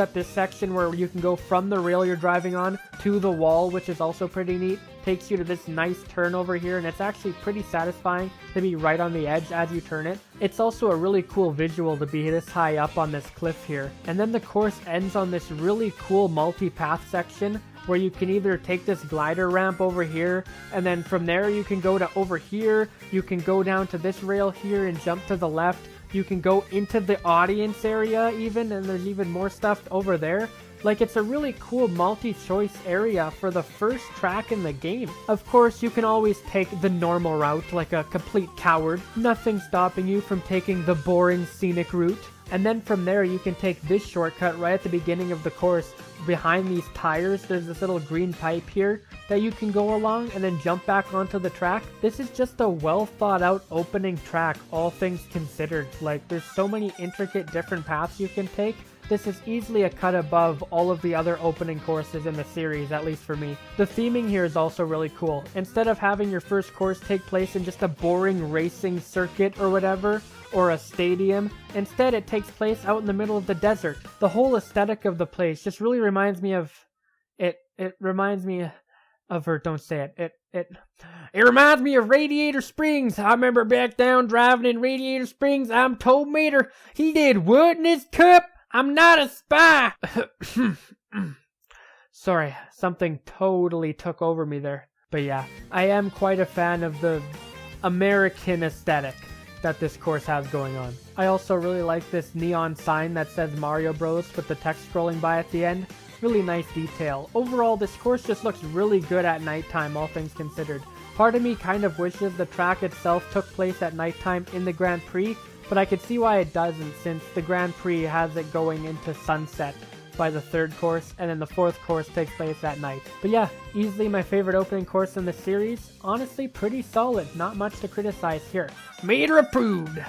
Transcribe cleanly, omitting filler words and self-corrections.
At this section where you can go from the rail you're driving on to the wall, which is also pretty neat. Takes you to this nice turn over here, and it's actually pretty satisfying to be right on the edge as you turn it. It's also a really cool visual to be this high up on this cliff here. And then the course ends on this really cool multi-path section where you can either take this glider ramp over here, and then from there you can go to over here, you can go down to this rail here and jump to the left. You can go into the audience area even, and there's even more stuff over there. Like, it's a really cool multi-choice area for the first track in the game. Of course, you can always take the normal route like a complete coward. Nothing stopping you from taking the boring scenic route. And then from there, you can take this shortcut right at the beginning of the course. Behind these tires, there's this little green pipe here that you can go along and then jump back onto the track. This is just a well thought out opening track, all things considered. Like, there's so many intricate different paths you can take. This is easily a cut above all of the other opening courses in the series, at least for me. The theming here is also really cool. Instead of having your first course take place in just a boring racing circuit or whatever, or a stadium, instead it takes place out in the middle of the desert. The whole aesthetic of the place just really reminds me of... It reminds me of her, don't say it. It reminds me of Radiator Springs. I remember back down driving in Radiator Springs. I'm told Mater, he did what in his cup? I'm not a spy! Sorry, something totally took over me there. But yeah, I am quite a fan of the American aesthetic that this course has going on. I also really like this neon sign that says Mario Bros with the text scrolling by at the end. Really nice detail. Overall, this course just looks really good at nighttime, all things considered. Part of me kind of wishes the track itself took place at nighttime in the Grand Prix, but I could see why it doesn't, since the Grand Prix has it going into sunset by the third course, and then the fourth course takes place at night. But yeah, easily my favorite opening course in the series. Honestly, pretty solid. Not much to criticize here. Mater approved!